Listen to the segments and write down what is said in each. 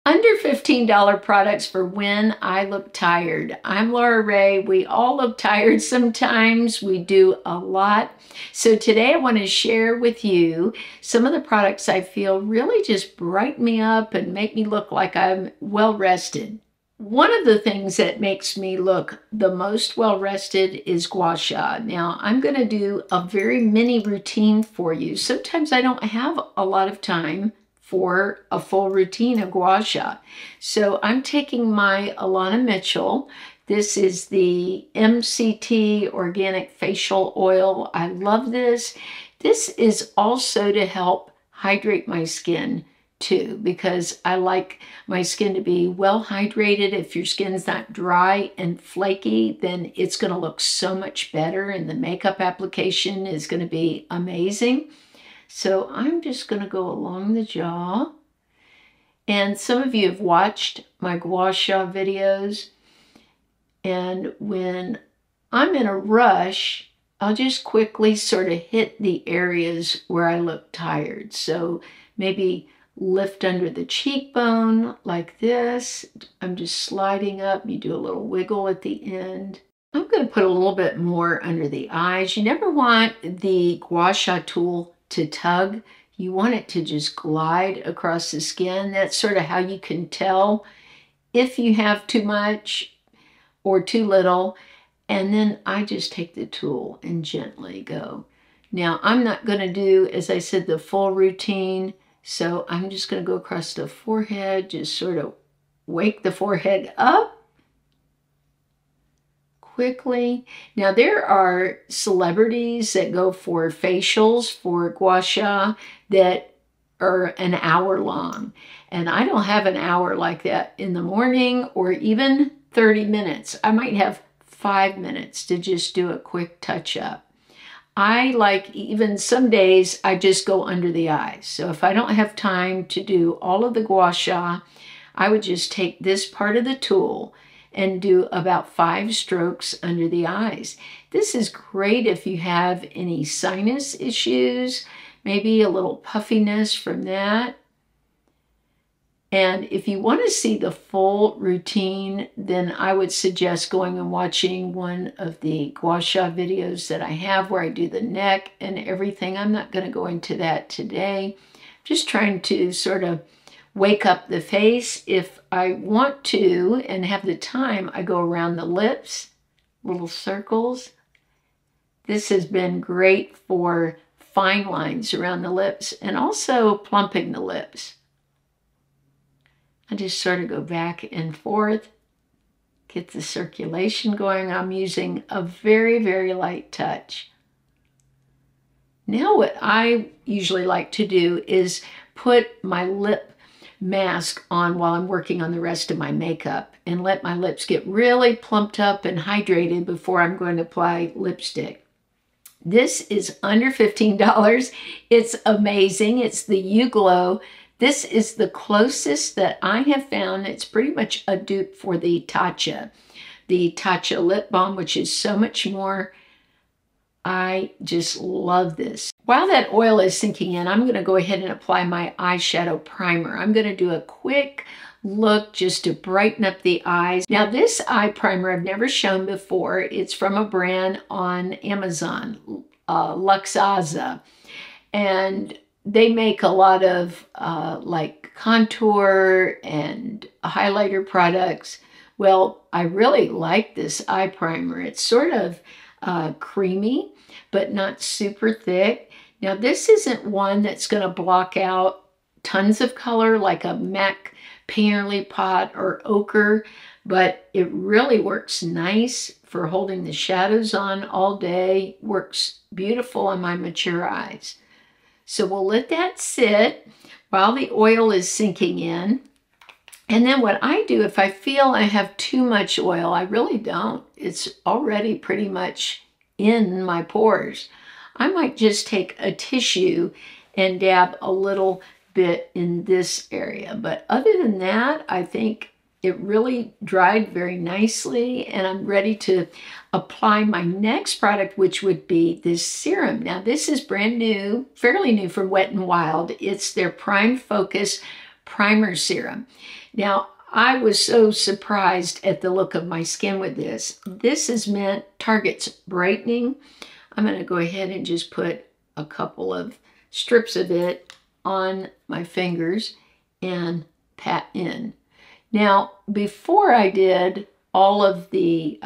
Under $15 products for when I look tired. I'm Laura Ray. We all look tired sometimes. We do a lot. So today I want to share with you some of the products I feel really just brighten me up and make me look like I'm well rested. One of the things that makes me look the most well rested is gua sha. Now I'm going to do a very mini routine for you. Sometimes I don't have a lot of time for a full routine of gua sha. So I'm taking my Alana Mitchell. This is the MCT Organic Facial Oil. I love this. This is also to help hydrate my skin too, because I like my skin to be well hydrated. If your skin's not dry and flaky, then it's going to look so much better and the makeup application is going to be amazing. So I'm just going to go along the jaw. And some of you have watched my gua sha videos. And when I'm in a rush, I'll just quickly sort of hit the areas where I look tired. So maybe lift under the cheekbone like this. I'm just sliding up. You do a little wiggle at the end. I'm going to put a little bit more under the eyes. You never want the gua sha tool to tug. You want it to just glide across the skin. That's sort of how you can tell if you have too much or too little. And then I just take the tool and gently go. Now I'm not going to do, as I said, the full routine. So I'm just going to go across the forehead, just sort of wake the forehead up quickly. Now there are celebrities that go for facials for gua sha that are an hour long. And I don't have an hour like that in the morning or even 30 minutes. I might have 5 minutes to just do a quick touch up. I like, even some days I just go under the eyes. So if I don't have time to do all of the gua sha, I would just take this part of the tool and do about 5 strokes under the eyes. This is great if you have any sinus issues, maybe a little puffiness from that. And if you want to see the full routine, then I would suggest going and watching one of the gua sha videos that I have where I do the neck and everything. I'm not going to go into that today. Just trying to sort of wake up the face. If I want to and have the time, I go around the lips, little circles. This has been great for fine lines around the lips and also plumping the lips. I just sort of go back and forth, get the circulation going. I'm using a very, very light touch. Now what I usually like to do is put my lip mask on while I'm working on the rest of my makeup and let my lips get really plumped up and hydrated before I'm going to apply lipstick. This is under $15. It's amazing. It's the YouGlow. This is the closest that I have found. It's pretty much a dupe for the Tatcha lip balm, which is so much more. I just love this. While that oil is sinking in, I'm going to go ahead and apply my eyeshadow primer. I'm going to do a quick look just to brighten up the eyes. Now this eye primer I've never shown before. It's from a brand on Amazon, Luxaza. And they make a lot of like contour and highlighter products. Well, I really like this eye primer. It's sort of creamy, but not super thick. Now this isn't one that's going to block out tons of color like a MAC Painterly Pot or Ochre, but it really works nice for holding the shadows on all day. Works beautiful on my mature eyes. So we'll let that sit while the oil is sinking in. And then what I do, if I feel I have too much oil, I really don't. It's already pretty much in my pores. I might just take a tissue and dab a little bit in this area. But other than that, I think it really dried very nicely, and I'm ready to apply my next product, which would be this serum. Now this is brand new, fairly new from Wet n Wild. It's their Prime Focus Primer Serum. Now, I was so surprised at the look of my skin with this. This is meant, targets brightening. I'm going to go ahead and just put a couple of strips of it on my fingers and pat in. Now, before I did all of the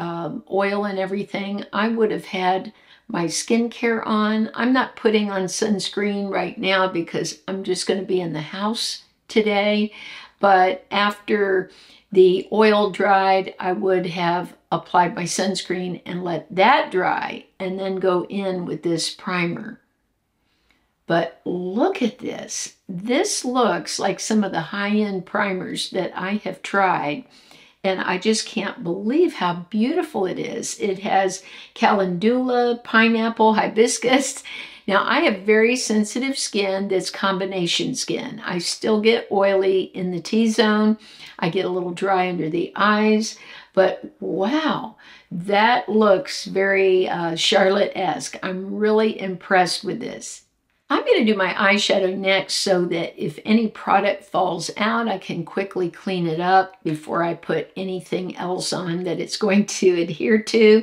oil and everything, I would have had my skincare on. I'm not putting on sunscreen right now because I'm just going to be in the house today. But after the oil dried, I would have applied my sunscreen and let that dry and then go in with this primer. But look at this. This looks like some of the high-end primers that I have tried, and I just can't believe how beautiful it is. It has calendula, pineapple, hibiscus. Now, I have very sensitive skin that's combination skin. I still get oily in the T-zone. I get a little dry under the eyes, but wow, that looks very Charlotte-esque. I'm really impressed with this. I'm going to do my eyeshadow next so that if any product falls out, I can quickly clean it up before I put anything else on that it's going to adhere to.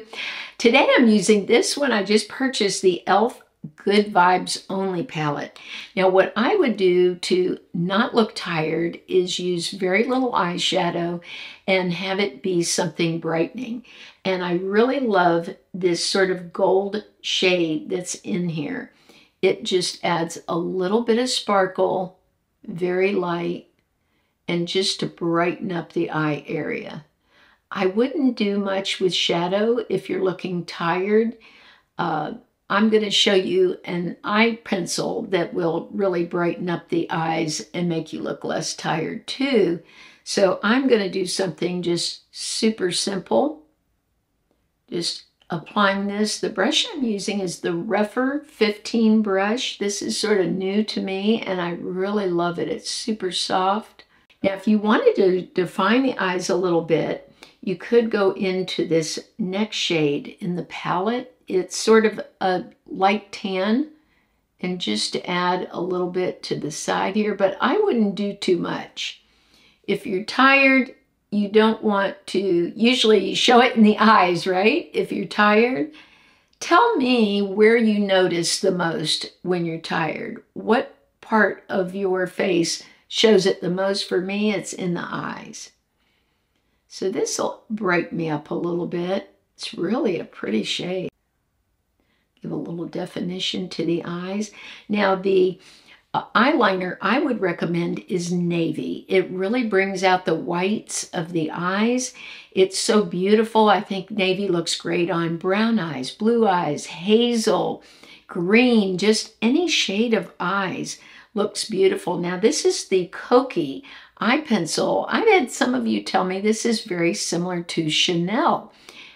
Today I'm using this one. I just purchased the e.l.f. Good Vibes Only palette. Now what I would do to not look tired is use very little eyeshadow and have it be something brightening. And I really love this sort of gold shade that's in here. It just adds a little bit of sparkle, very light, and just to brighten up the eye area. I wouldn't do much with shadow if you're looking tired. I'm going to show you an eye pencil that will really brighten up the eyes and make you look less tired too. So I'm going to do something just super simple. Just applying this. The brush I'm using is the Rephr 15 brush. This is sort of new to me and I really love it. It's super soft. Now if you wanted to define the eyes a little bit, you could go into this next shade in the palette. It's sort of a light tan, and just to add a little bit to the side here, but I wouldn't do too much. If you're tired, you don't want to, usually you show it in the eyes, right? If you're tired, tell me where you notice the most when you're tired. What part of your face shows it the most? For me, it's in the eyes. So this will brighten me up a little bit. It's really a pretty shade. Give a little definition to the eyes. Now the eyeliner I would recommend is navy. It really brings out the whites of the eyes. It's so beautiful. I think navy looks great on brown eyes, blue eyes, hazel, green, just any shade of eyes looks beautiful. Now this is the Kokie eye pencil. I've had some of you tell me this is very similar to Chanel,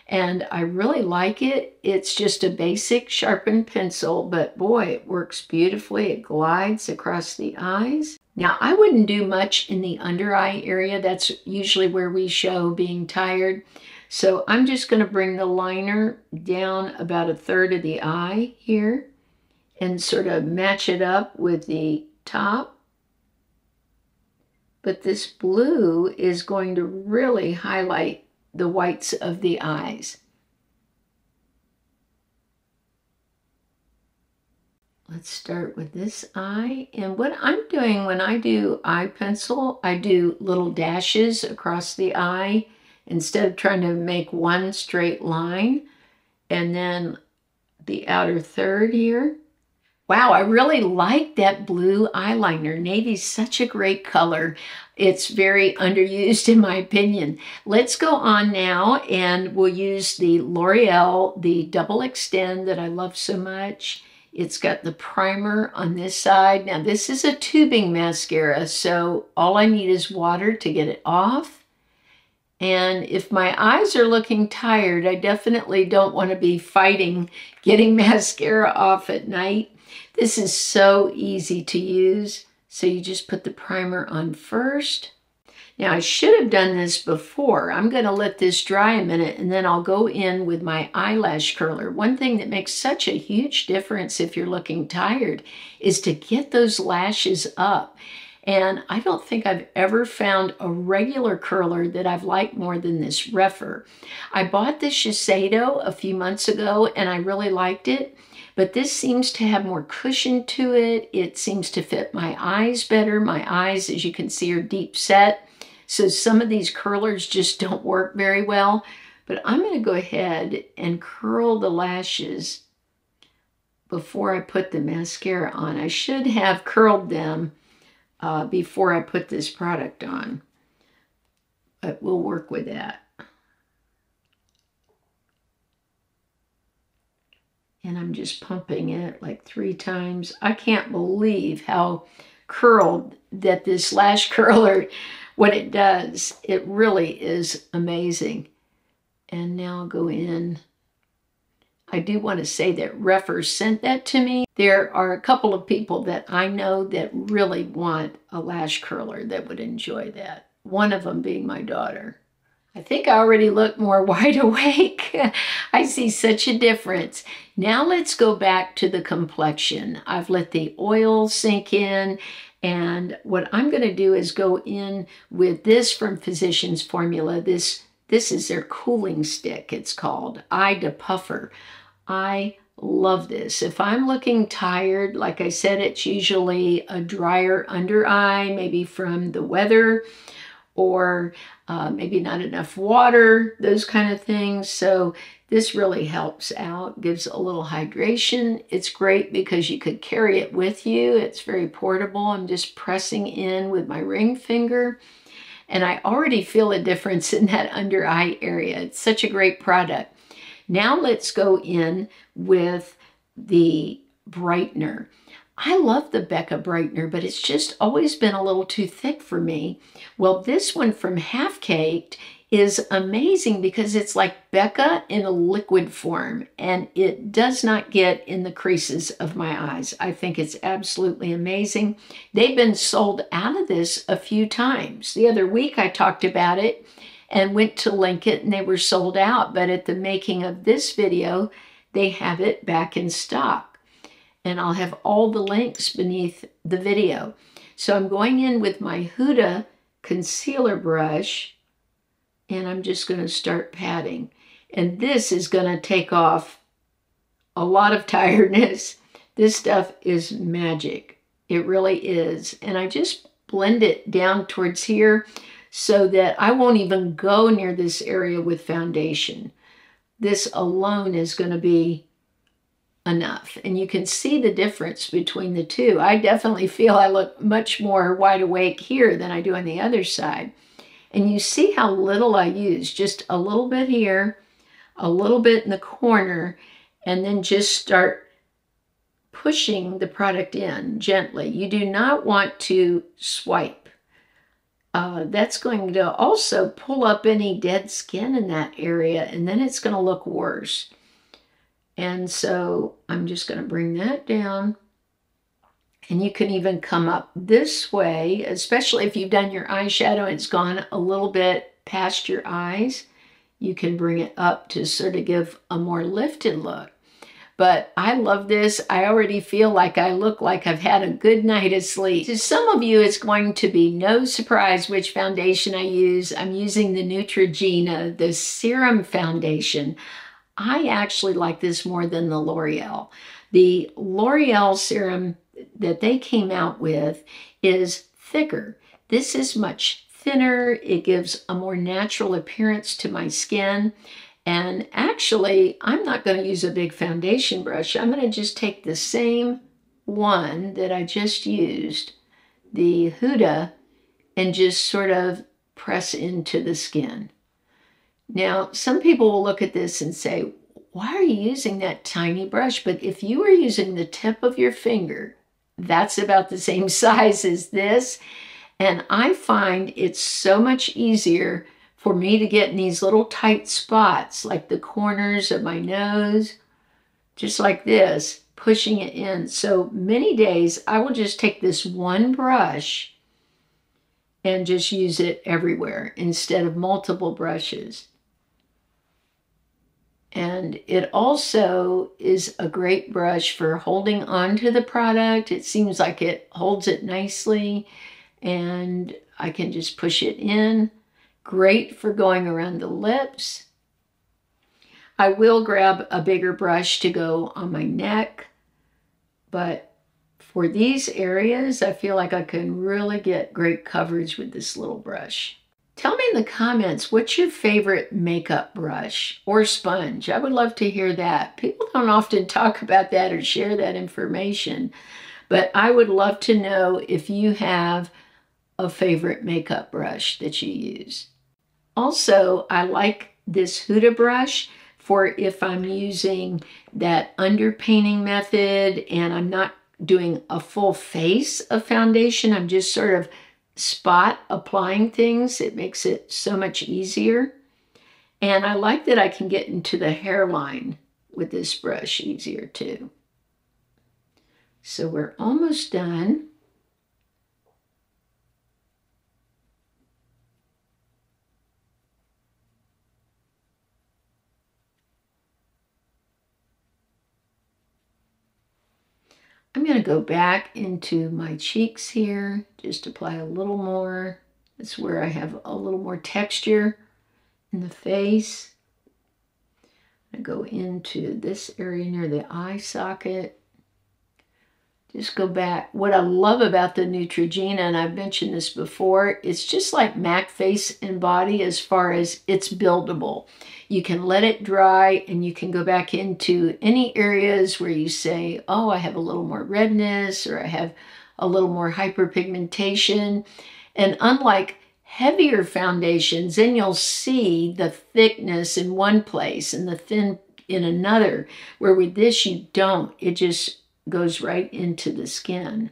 and I really like it. It's just a basic sharpened pencil, but boy, it works beautifully. It glides across the eyes. Now, I wouldn't do much in the under eye area. That's usually where we show being tired. So I'm just going to bring the liner down about 1/3 of the eye here and sort of match it up with the top. But this blue is going to really highlight the whites of the eyes. Let's start with this eye. And what I'm doing when I do eye pencil, I do little dashes across the eye instead of trying to make one straight line. And then the outer third here. Wow, I really like that blue eyeliner. Navy's such a great color. It's very underused in my opinion. Let's go on now and we'll use the L'Oreal, the Double Extend that I love so much. It's got the primer on this side. Now this is a tubing mascara, so all I need is water to get it off. And if my eyes are looking tired, I definitely don't want to be fighting getting mascara off at night. This is so easy to use. So you just put the primer on first. Now I should have done this before. I'm going to let this dry a minute and then I'll go in with my eyelash curler. One thing that makes such a huge difference if you're looking tired is to get those lashes up. And I don't think I've ever found a regular curler that I've liked more than this Rephr. I bought this Shiseido a few months ago and I really liked it, but this seems to have more cushion to it. It seems to fit my eyes better. My eyes, as you can see, are deep set. So some of these curlers just don't work very well. But I'm going to go ahead and curl the lashes before I put the mascara on. I should have curled them before I put this product on, but we'll work with that. And I'm just pumping it like 3 times. I can't believe how curled that this lash curler, what it does. It really is amazing. And now I'll go in. I do want to say that Rephr sent that to me. There are a couple of people that I know that really want a lash curler that would enjoy that. One of them being my daughter. I think I already look more wide awake. I see such a difference. Now let's go back to the complexion. I've let the oil sink in, and what I'm going to do is go in with this from Physicians Formula. This is their cooling stick, it's called, Eye Depuffer. I love this. If I'm looking tired, like I said, it's usually a drier under eye, maybe from the weather, or maybe not enough water, those kind of things. So this really helps out, gives a little hydration. It's great because you could carry it with you. It's very portable. I'm just pressing in with my ring finger, and I already feel a difference in that under eye area. It's such a great product. Now let's go in with the brightener. I love the Becca brightener, but it's just always been a little too thick for me. Well, this one from Half Caked is amazing because it's like Becca in a liquid form, and it does not get in the creases of my eyes. I think it's absolutely amazing. They've been sold out of this a few times. The other week I talked about it and went to link it, and they were sold out. But at the making of this video, they have it back in stock. And I'll have all the links beneath the video. So I'm going in with my Huda concealer brush, and I'm just going to start patting. And this is going to take off a lot of tiredness. This stuff is magic. It really is. And I just blend it down towards here so that I won't even go near this area with foundation. This alone is going to be enough. And you can see the difference between the two. I definitely feel I look much more wide awake here than I do on the other side. And you see how little I use. Just a little bit here, a little bit in the corner, and then just start pushing the product in gently. You do not want to swipe. That's going to also pull up any dead skin in that area, and then it's going to look worse. And so I'm just going to bring that down. And you can even come up this way, especially if you've done your eyeshadow and it's gone a little bit past your eyes. You can bring it up to sort of give a more lifted look. But I love this. I already feel like I look like I've had a good night of sleep. To some of you, it's going to be no surprise which foundation I use. I'm using the Neutrogena, the Serum Foundation. I actually like this more than the L'Oreal. The L'Oreal serum that they came out with is thicker. This is much thinner. It gives a more natural appearance to my skin. And actually, I'm not going to use a big foundation brush. I'm going to just take the same one that I just used, the Huda, and just sort of press into the skin. Now, some people will look at this and say, why are you using that tiny brush? But if you are using the tip of your finger, that's about the same size as this. And I find it's so much easier for me to get in these little tight spots, like the corners of my nose, just like this, pushing it in. So many days, I will just take this one brush and just use it everywhere instead of multiple brushes. And it also is a great brush for holding on to the product. It seems like it holds it nicely. and I can just push it in. Great for going around the lips. I will grab a bigger brush to go on my neck, but for these areas, I feel like I can really get great coverage with this little brush. Tell me in the comments, what's your favorite makeup brush or sponge? I would love to hear that. People don't often talk about that or share that information, but I would love to know if you have a favorite makeup brush that you use. Also, I like this Huda brush for if I'm using that underpainting method and I'm not doing a full face of foundation. I'm just sort of spot applying things. It makes it so much easier. And I like that I can get into the hairline with this brush easier too. So we're almost done. I'm going to go back into my cheeks here, just apply a little more. That's where I have a little more texture in the face. I go into this area near the eye socket. Just go back. What I love about the Neutrogena, and I've mentioned this before, it's just like MAC Face and Body as far as it's buildable. You can let it dry and you can go back into any areas where you say, oh, I have a little more redness or I have a little more hyperpigmentation. And unlike heavier foundations, then you'll see the thickness in one place and the thin in another, where with this you don't. It just goes right into the skin.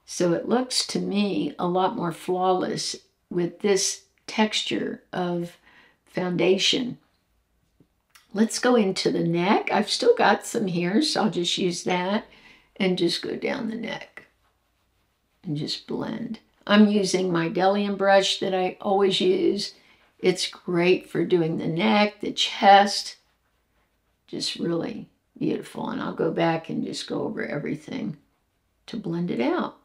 So it looks to me a lot more flawless with this texture of foundation. Let's go into the neck. I've still got some here, so I'll just use that and just go down the neck and just blend. I'm using my Delium brush that I always use. It's great for doing the neck, the chest, just really beautiful. And I'll go back and just go over everything to blend it out.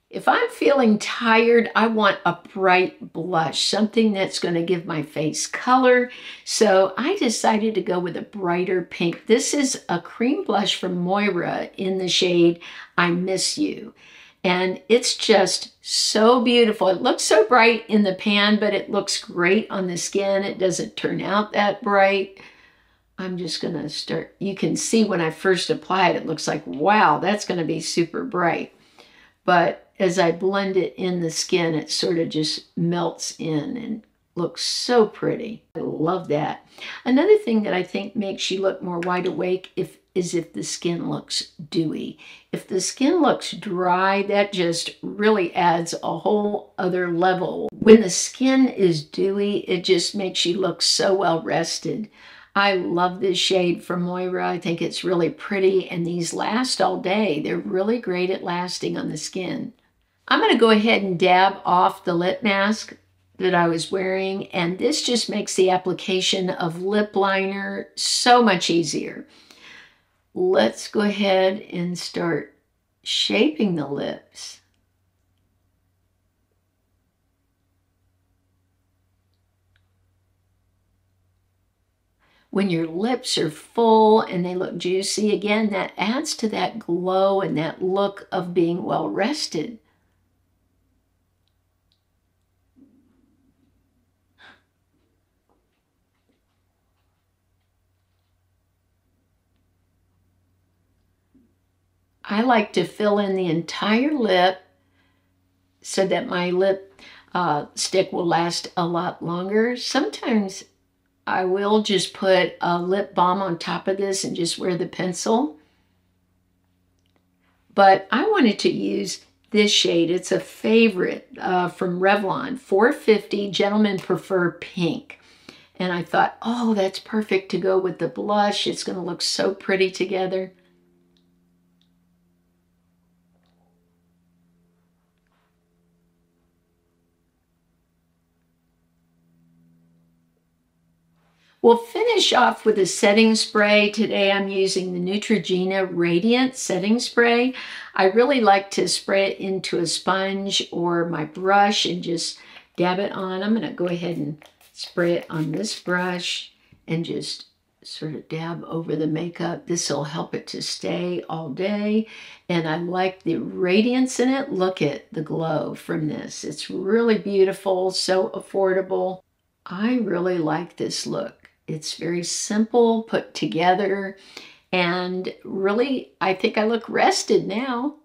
If I'm feeling tired, I want a bright blush, something that's going to give my face color. So I decided to go with a brighter pink. This is a cream blush from Moira in the shade I Miss You. And it's just so beautiful. It looks so bright in the pan, but it looks great on the skin. It doesn't turn out that bright. I'm just going to start. You can see when I first apply it, it looks like, wow, that's going to be super bright. But as I blend it in the skin, it sort of just melts in and looks so pretty. I love that. Another thing that I think makes you look more wide awake is if the skin looks dewy. If the skin looks dry, that just really adds a whole other level. When the skin is dewy, it just makes you look so well rested. I love this shade from Moira. I think it's really pretty, and these last all day. They're really great at lasting on the skin. I'm going to go ahead and dab off the lip mask that I was wearing, and this just makes the application of lip liner so much easier. Let's go ahead and start shaping the lips. When your lips are full and they look juicy, again, that adds to that glow and that look of being well rested. I like to fill in the entire lip so that my lip stick will last a lot longer. Sometimes I will just put a lip balm on top of this and just wear the pencil. But I wanted to use this shade. It's a favorite from Revlon, 450 Gentlemen Prefer Pink. And I thought, oh, that's perfect to go with the blush. It's going to look so pretty together. We'll finish off with a setting spray. Today I'm using the Neutrogena Radiant Setting Spray. I really like to spray it into a sponge or my brush and just dab it on. I'm going to go ahead and spray it on this brush and just sort of dab over the makeup. This will help it to stay all day. And I like the radiance in it. Look at the glow from this. It's really beautiful, so affordable. I really like this look. It's very simple, put together, and really, I think I look rested now.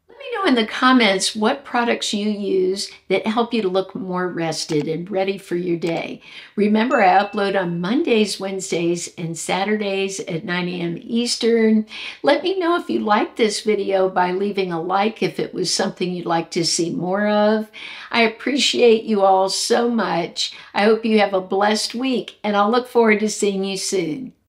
Let me know in the comments what products you use that help you to look more rested and ready for your day. Remember, I upload on Mondays, Wednesdays, and Saturdays at 9 a.m. Eastern. Let me know if you liked this video by leaving a like if it was something you'd like to see more of. I appreciate you all so much. I hope you have a blessed week, and I'll look forward to seeing you soon.